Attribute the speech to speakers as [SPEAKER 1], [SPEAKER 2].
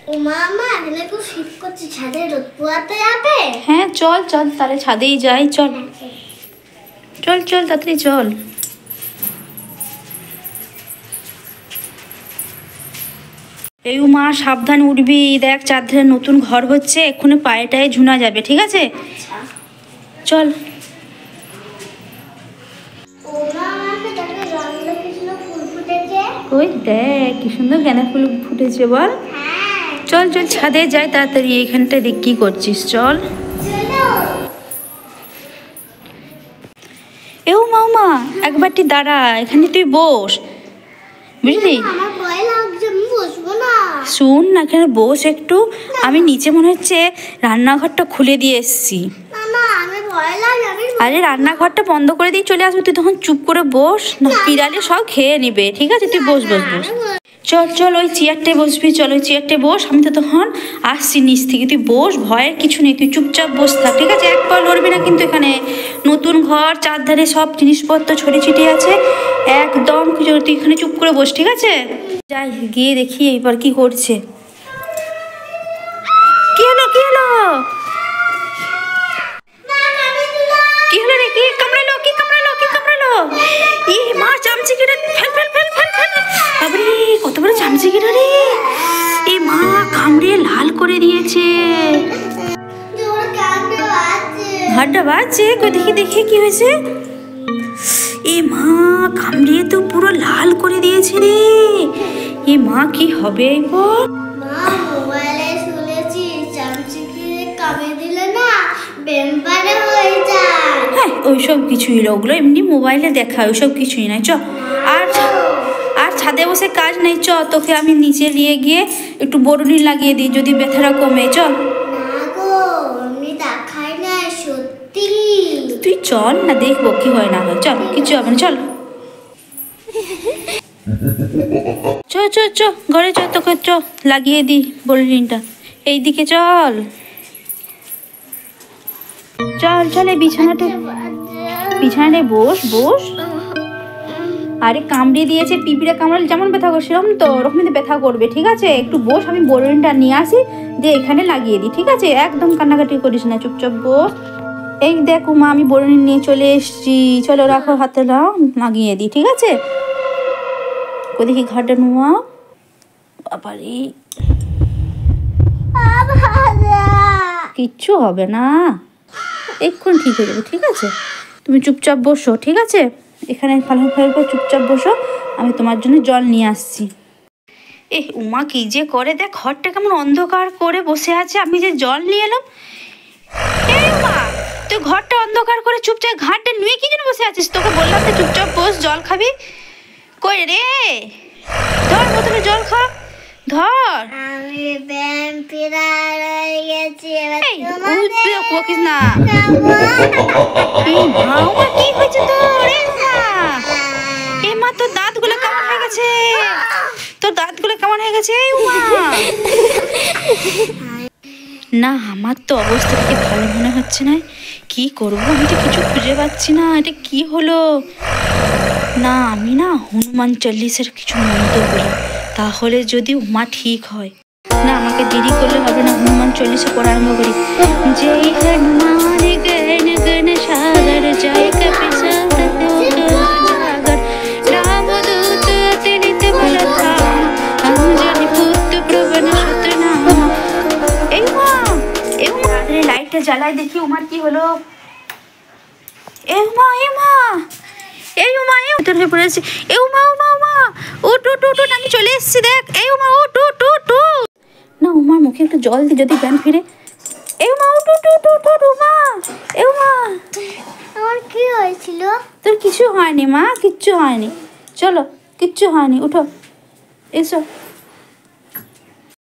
[SPEAKER 1] মামা এখানে খুব শীত করছে, ছাদে রোদ পোয়াতে যাবে?
[SPEAKER 2] হ্যাঁ চল চল তাহলে ছাদেই যাই, চল চল চল তাড়াতাড়ি চল। এই মা সাবধান উঠবি, দেখ চাঁদের নতুন ঘর হচ্ছে, এক্ষুনি পায়েটায় ঝুনা যাবে, ঠিক আছে? চল। ওই দেখ কি সুন্দর গাঁদা ফুল ফুটেছে, বল। চল চল ছাদে যাই তাড়াতাড়ি, এইখানটায় দেখ কি করছিস, চল। এও মামা একবারটি দাঁড়া, এখানে তুই বস, বুঝলি? শুন না, এখানে বস একটু, আমি নিচে মনে হচ্ছে রান্নাঘরটা খুলে দিয়ে এসছি। আরে রান্নাঘরটা বন্ধ করে দিয়ে চলে আসবো, তুই তখন চুপ করে বস না, পিরালে সব খেয়ে নিবে, ঠিক আছে? তুই বস বস বস, চল চল ওই চেয়ারটায় বসবি, চল ওই চেয়ারটায় বস, আমি তো তখন আসছি নিচ থেকে, তুই বস, ভয়ের কিছু নেই, তুই চুপচাপ বস থাক, ঠিক আছে? এক পা লড়বি না কিন্তু, এখানে নতুন ঘর, চারধারে সব জিনিসপত্র ছড়িয়ে ছিটিয়ে আছে, একদম কিছু, তুই এখানে চুপ করে বস, ঠিক আছে? যাই গিয়ে দেখি এইবার কি করছে। কি হলো কি হলো কি হলো রে? কি কামড়ালো কি কামড়ালো কি কামড়ালো? ই মা চামচি কেটে fail fail fail fail fail, বাবারে কত বড় চামচি কেটে রে! এই মা কামড়ে লাল করে দিয়েছে, ঘাটটা বাজছে, কই দেখি দেখি কি হয়েছে। এ মা কামড়িয়ে তো পুরো লাল করে দিয়েছে রে, এ মা কি হবে এরপর?
[SPEAKER 1] মোবাইলে শুনেছি চামচি কেটে কামড়ে দিলে না বেম্পারে হয়ে যায়।
[SPEAKER 2] হ্যাঁ ওইসব কিছুই না, ওগুলো এমনি মোবাইলে দেখা, ওইসব কিছুই নাই। চ আর আর ছাদে বসে কাজ নেই, চ তোকে আমি নিচে নিয়ে গিয়ে একটু বরুণি লাগিয়ে দিই, যদি ব্যথাটা কমে। চল।
[SPEAKER 1] না গো আমি দেখাই না, সত্যি।
[SPEAKER 2] তুই চল না, দেখবো কি হয় না হয়, চল কিছু হবে না, চল চ চ চ ঘরে চ, তোকে চ লাগিয়ে দি বরুণিটা, এইদিকে চল চল চল, এই বিছানাটায় বস বস। আরে কামড়ে দিয়েছে, পিঁপড়ে কামড়ালে যেমন ব্যথা করছে সেরকম তো ওরকমই ব্যথা করবে, ঠিক আছে? একটু বস, আমি বরুণিটা নিয়ে আসি, দিয়ে এখানে লাগিয়ে দিই, ঠিক আছে? একদম কান্নাকাটি করিস না, চুপচাপ বস। এই দেখ মা আমি বরুণি নিয়ে চলে এসছি, চলো রাখো, হাতে নাও, লাগিয়ে দিই, ঠিক আছে? দেখি ঘাটটা নোয়া, বাবারে কিচ্ছু হবে না, এক্ষুনি ঠিক হয়ে যাবে, ঠিক আছে? তুমি চুপচাপ বসো, ঠিক আছে? এখানে ফালন ফালন করে চুপচাপ বসো, আমি তোমার জন্য জল নিয়ে আসছি। এ উমা কি যে করে, দেখ ঘরটা কেমন অন্ধকার করে বসে আছে, আমি যে জল নিয়ে এলাম। এই মা তুই ঘরটা অন্ধকার করে চুপচাপ ঘাটটা নিয়ে কি জন্য বসে আছিস? তোকে বললাম তো চুপচাপ বস, জল খাবি। কই রে, ধর বোতলে জল খা, ধর।
[SPEAKER 1] আমি ভ্যাম্পিয়ার হয়ে গেছি,
[SPEAKER 2] কোকিস না। এই মা কি হয়েছে তোর? এই মা তোর দাঁতগুলো কেমন হয়ে গেছে, তোর দাঁতগুলো কেমন হয়ে গেছে? এই মা না, আমার তো অবস্থা থেকে ভালো মনে হচ্ছে না, কি করবো? আমি তো কিছু খুঁজে পাচ্ছি না, এটা কি হলো? না আমি না হনুমান চল্লিশের কিছু মন্ত্র করি, তাহলে যদি উমা ঠিক হয়। না আমাকে দেরি করলে হবে না, হনুমান চল্লিশে পড়া আরম্ভ করি। জয় হনুমান গণ গণ সাগর, জয় কপি সাগর রামদূত অতিলিত বলধাম, অঞ্জলি পুত্র প্রবণ শত্রু নাম। এই মা লাইটটা জ্বালাই দেখি উমার কি হলো। এ মা এ মা এই উমা ভিতর হয়ে পড়েছে। এ উমা উমা উমা উঠ উঠ উঠ, আমি চলে এসেছি, দেখ। এই উমা উঠ উঠ উঠ উঠ। না উমার মুখে একটু জল দি, যদি জ্ঞান ফিরে। এই উমা উঠ উঠ উঠ উঠ উঠ উমা। এ উমা
[SPEAKER 1] আমার কি হয়েছিল?
[SPEAKER 2] তোর কিছু হয়নি মা, কিচ্ছু হয়নি, চলো কিচ্ছু হয়নি, উঠো এসো।